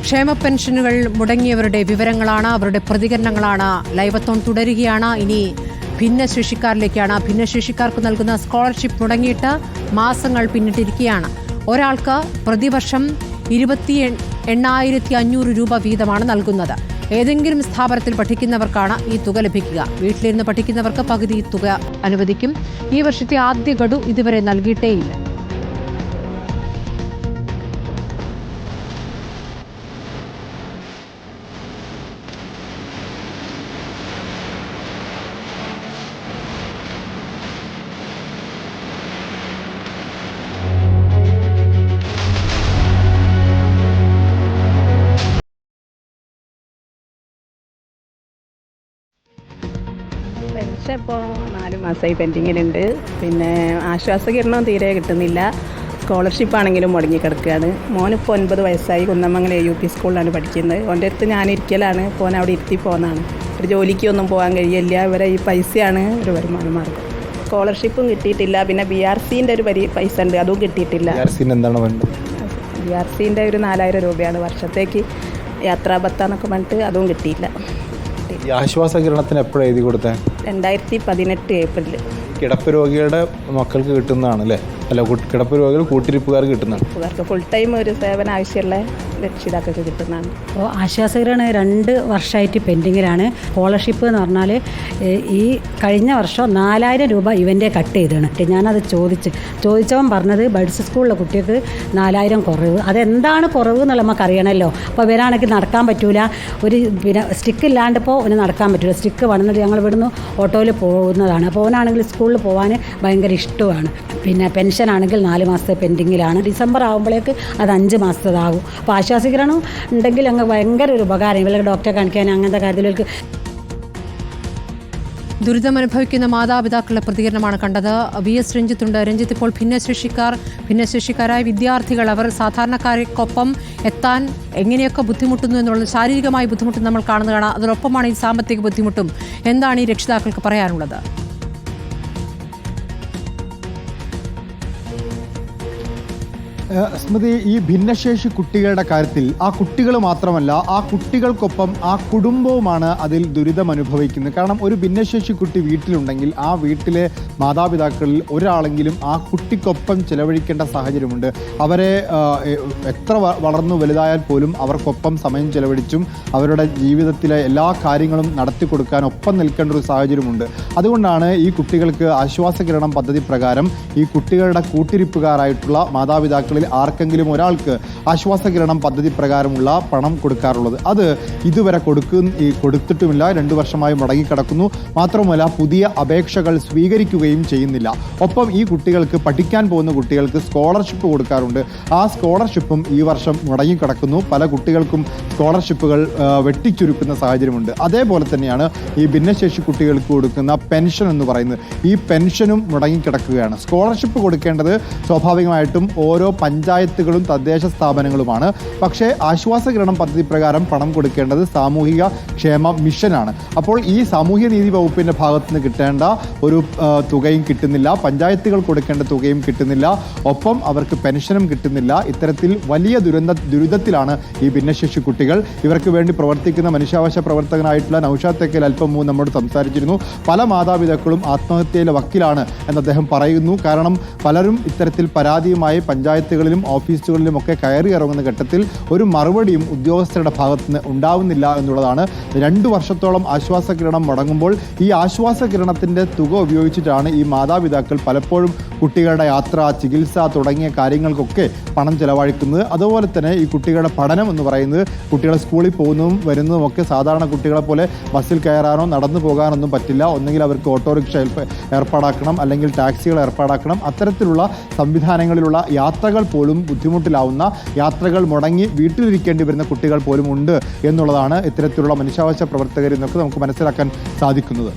ക്ഷേമ പെൻഷനുകൾ മുടങ്ങിയവരുടെ വിവരങ്ങളാണ്, അവരുടെ പ്രതികരണങ്ങളാണ്. ലൈവത്തോൺ തുടരുകയാണ്. ഇനി ഭിന്നശേഷിക്കാരിലേക്കാണ്. ഭിന്നശേഷിക്കാർക്ക് നൽകുന്ന സ്കോളർഷിപ്പ് മുടങ്ങിയിട്ട് മാസങ്ങൾ പിന്നിട്ടിരിക്കുകയാണ്. ഒരാൾക്ക് പ്രതിവർഷം 28,500 രൂപ വീതമാണ് നൽകുന്നത്. ഏതെങ്കിലും സ്ഥാപനത്തിൽ പഠിക്കുന്നവർക്കാണ് ഈ തുക ലഭിക്കുക. വീട്ടിലിരുന്ന് പഠിക്കുന്നവർക്ക് പകുതി തുക അനുവദിക്കും. ഈ വർഷത്തെ ആദ്യ ഗഡു ഇതുവരെ നൽകിയിട്ടേയില്ല. പെൻഷൻ ഇപ്പോൾ 4 മാസമായി പെൻഡിങ്ങിലുണ്ട്. പിന്നെ ആശ്വാസകിരണം തീരെ കിട്ടുന്നില്ല. സ്കോളർഷിപ്പ് ആണെങ്കിലും മുടങ്ങിക്കിടക്കുകയാണ്. മോനിപ്പോൾ 9 വയസ്സായി. കുന്നമംഗലം UP സ്കൂളിലാണ് പഠിക്കുന്നത്. ഓൻ്റെ അടുത്ത് ഞാനിരിക്കലാണ്. ഫോൻ അവിടെ ഇരുത്തി പോകുന്നതാണ്. ഒരു ജോലിക്കൊന്നും പോകാൻ കഴിയില്ല. ഇവരെ ഈ പൈസയാണ് ഒരു വരുമാന മാർഗം. സ്കോളർഷിപ്പും കിട്ടിയിട്ടില്ല. പിന്നെ BRCൻ്റെ ഒരു പൈസ ഉണ്ട്, അതും കിട്ടിയിട്ടില്ല. BRCൻ്റെ ഒരു 4000 രൂപയാണ് വർഷത്തേക്ക് യാത്രാഭത്ത പറഞ്ഞിട്ട്, അതും കിട്ടിയില്ല. ആശ്വാസകിരണത്തിന് എപ്പോഴും എഴുതി കൊടുത്തേ? 2018 ഏപ്രിൽ. കിടപ്പ് രോഗികളുടെ മക്കൾക്ക് കിട്ടുന്നതാണ് അല്ലേ? അല്ല, കിടപ്പ് രോഗികൾ കൂട്ടിരിപ്പുകാർക്ക് കിട്ടുന്നതാണ്. ഫുൾ ടൈം ഒരു സേവനം ആവശ്യമുള്ള രക്ഷിതാക്കൾക്ക് കിട്ടുന്നതാണ്. അപ്പോൾ ആശ്വാസകിരണം 2 വർഷമായിട്ട് പെൻഡിങ്ങിലാണ്. സ്കോളർഷിപ്പ് എന്ന് പറഞ്ഞാൽ ഈ കഴിഞ്ഞ വർഷം 4000 രൂപ ഇവൻ്റെ കട്ട് ചെയ്താണ്. ഞാനത് ചോദിച്ചവൻ പറഞ്ഞത് ബഡ്സ് സ്കൂളിലെ കുട്ടികൾക്ക് 4000 കുറവ്. അതെന്താണ് കുറവ് എന്നുള്ള നമുക്ക് അറിയണമല്ലോ. അപ്പോൾ ഇവരാണെങ്കിൽ നടക്കാൻ പറ്റൂല. പിന്നെ സ്റ്റിക്ക് ഇല്ലാണ്ടിപ്പോൾ അവന് നടക്കാൻ പറ്റില്ല. സ്റ്റിക്ക് വന്നിട്ട് ഞങ്ങൾ ഇവിടുന്ന് ഓട്ടോയിൽ പോകുന്നതാണ്. അപ്പോൾ അവനാണെങ്കിൽ സ്കൂളിൽ പോകാൻ ഭയങ്കര ഇഷ്ടമാണ്. പിന്നെ പെൻഷനാണെങ്കിൽ 4 മാസത്തെ പെൻഡിങ്ങിലാണ്. ഡിസംബർ ആകുമ്പോഴേക്ക് അത് 5 മാസത്തേതാകും. അപ്പോൾ ആശ്വാസകിരണം ഉണ്ടെങ്കിൽ അങ്ങ് ഭയങ്കര ഒരു ഉപകാരം. ഇവർക്ക് ഡോക്ടറെ കാണിക്കാൻ അങ്ങനത്തെ കാര്യത്തിലേക്ക്. ദുരിതമനുഭവിക്കുന്ന മാതാപിതാക്കളുടെ പ്രതികരണമാണ് കണ്ടത്. VS രഞ്ജിത്തുണ്ട്. രഞ്ജിത്ത്, ഇപ്പോൾ ഭിന്നശേഷിക്കാരായ വിദ്യാർത്ഥികൾ അവർ സാധാരണക്കാർക്കൊപ്പം എത്താൻ എങ്ങനെയൊക്കെ ബുദ്ധിമുട്ടുന്നു എന്നുള്ളത്, ശാരീരികമായി ബുദ്ധിമുട്ട് നമ്മൾ കാണുന്നതാണ്. അതിനൊപ്പമാണ് ഈ സാമ്പത്തിക ബുദ്ധിമുട്ടും. എന്താണ് ഈ രക്ഷിതാക്കൾക്ക് പറയാനുള്ളത്? സ്മൃതി, ഈ ഭിന്നശേഷി കുട്ടികളുടെ കാര്യത്തിൽ ആ കുട്ടികൾ മാത്രമല്ല, ആ കുട്ടികൾക്കൊപ്പം ആ കുടുംബവുമാണ് അതിൽ ദുരിതം അനുഭവിക്കുന്നത്. കാരണം ഒരു ഭിന്നശേഷി കുട്ടി വീട്ടിലുണ്ടെങ്കിൽ ആ വീട്ടിലെ മാതാപിതാക്കളിൽ ഒരാളെങ്കിലും ആ കുട്ടിക്കൊപ്പം ചെലവഴിക്കേണ്ട സാഹചര്യമുണ്ട്. അവരെ എത്ര വളർന്നു വലുതായാൽ പോലും അവർക്കൊപ്പം സമയം ചെലവഴിച്ചും അവരുടെ ജീവിതത്തിലെ എല്ലാ കാര്യങ്ങളും നടത്തി കൊടുക്കാൻ ഒപ്പം നിൽക്കേണ്ട ഒരു സാഹചര്യമുണ്ട്. അതുകൊണ്ടാണ് ഈ കുട്ടികൾക്ക് ആശ്വാസകിരണം പദ്ധതി പ്രകാരം ഈ കുട്ടികളുടെ കൂട്ടിരിപ്പുകാരായിട്ടുള്ള മാതാപിതാക്കളിൽ ആർക്കെങ്കിലും ഒരാൾക്ക് ആശ്വാസകിരണം പദ്ധതി പ്രകാരമുള്ള പണം കൊടുക്കാറുള്ളത്. അത് ഇതുവരെ കൊടുത്തിട്ടുമില്ല. 2 വർഷമായി മുടങ്ങിക്കിടക്കുന്നു. മാത്രമല്ല പുതിയ അപേക്ഷകൾ സ്വീകരിക്കുകയും ചെയ്യുന്നില്ല. ഒപ്പം ഈ കുട്ടികൾക്ക്, പഠിക്കാൻ പോകുന്ന കുട്ടികൾക്ക് സ്കോളർഷിപ്പ് കൊടുക്കാറുണ്ട്. ആ സ്കോളർഷിപ്പും ഈ വർഷം മുടങ്ങിക്കിടക്കുന്നു. പല കുട്ടികൾക്കും സ്കോളർഷിപ്പുകൾ വെട്ടിച്ചുരുക്കുന്ന സാഹചര്യമുണ്ട്. അതേപോലെ തന്നെയാണ് ഈ ഭിന്നശേഷി കുട്ടികൾക്ക് കൊടുക്കുന്ന പെൻഷൻ എന്ന് പറയുന്നത്. ഈ പെൻഷനും മുടങ്ങിക്കിടക്കുകയാണ്. സ്കോളർഷിപ്പ് കൊടുക്കേണ്ടത് സ്വാഭാവികമായിട്ടും ഓരോ പഞ്ചായത്തുകളും തദ്ദേശ സ്ഥാപനങ്ങളുമാണ്. പക്ഷേ ആശ്വാസകിരണം പദ്ധതി പ്രകാരം പണം കൊടുക്കേണ്ടത് സാമൂഹിക ക്ഷേമ മിഷനാണ്. അപ്പോൾ ഈ സാമൂഹ്യ നീതി വകുപ്പിൻ്റെ ഭാഗത്ത് നിന്ന് കിട്ടേണ്ട ഒരു തുകയും കിട്ടുന്നില്ല. പഞ്ചായത്തുകൾ കൊടുക്കേണ്ട തുകയും കിട്ടുന്നില്ല. ഒപ്പം അവർക്ക് പെൻഷനും കിട്ടുന്നില്ല. ഇത്തരത്തിൽ വലിയ ദുരിതത്തിലാണ് ഈ ഭിന്നശേഷി കുട്ടികൾ. ഇവർക്ക് വേണ്ടി പ്രവർത്തിക്കുന്ന മനുഷ്യാവകാശ പ്രവർത്തകനായിട്ടുള്ള നൗഷാദ് തെക്കൽ അല്പം മുമ്പ് നമ്മോട് സംസാരിച്ചിരുന്നു. പല മാതാപിതാക്കളും ആത്മഹത്യയിലെ വക്കിലാണ് എന്ന് അദ്ദേഹം പറയുന്നു. കാരണം പലരും ഇത്തരത്തിൽ പരാതിയുമായി പഞ്ചായത്തുകളിലും ഓഫീസുകളിലും ഒക്കെ കയറി ഇറങ്ങുന്ന ഘട്ടത്തിൽ ഒരു മറുപടിയും ഉദ്യോഗസ്ഥരുടെ ഭാഗത്ത് നിന്ന് ഉണ്ടാവുന്നില്ല എന്നുള്ളതാണ്. 2 വർഷത്തോളം ആശ്വാസകിരണം മുടങ്ങുമ്പോൾ ഈ ആശ്വാസകിരണത്തിൻ്റെ തുക ഉപയോഗിച്ചിട്ടാണ് ഈ മാതാപിതാക്കൾ പലപ്പോഴും കുട്ടികളുടെ യാത്ര, ചികിത്സ തുടങ്ങിയ കാര്യങ്ങൾക്കൊക്കെ പണം ചെലവഴിക്കുന്നത്. അതുപോലെ തന്നെ ഈ കുട്ടികളുടെ പഠനം എന്ന് പറയുന്നത്, കുട്ടികളെ സ്കൂളിൽ പോകുന്നതും വരുന്നതും ഒക്കെ സാധാരണ കുട്ടികളെ പോലെ ബസ്സിൽ കയറാനോ നടന്നു പോകാനൊന്നും പറ്റില്ല. ഒന്നുകിൽ അവർക്ക് ഓട്ടോറിക്ഷ ഏർപ്പാടാക്കണം, അല്ലെങ്കിൽ ടാക്സികൾ ഏർപ്പാടാക്കണം. അത്തരത്തിലുള്ള സംവിധാനങ്ങളിലുള്ള യാത്രകൾ പോലും ബുദ്ധിമുട്ടിലാവുന്ന, യാത്രകൾ മുടങ്ങി വീട്ടിലിരിക്കേണ്ടി വരുന്ന കുട്ടികൾ പോലും ഉണ്ട് എന്നുള്ളതാണ് ഇത്തരത്തിലുള്ള മനുഷ്യാവകാശ പ്രവർത്തകരിൽ നിന്നൊക്കെ നമുക്ക് മനസ്സിലാക്കാൻ സാധിക്കുന്നത്.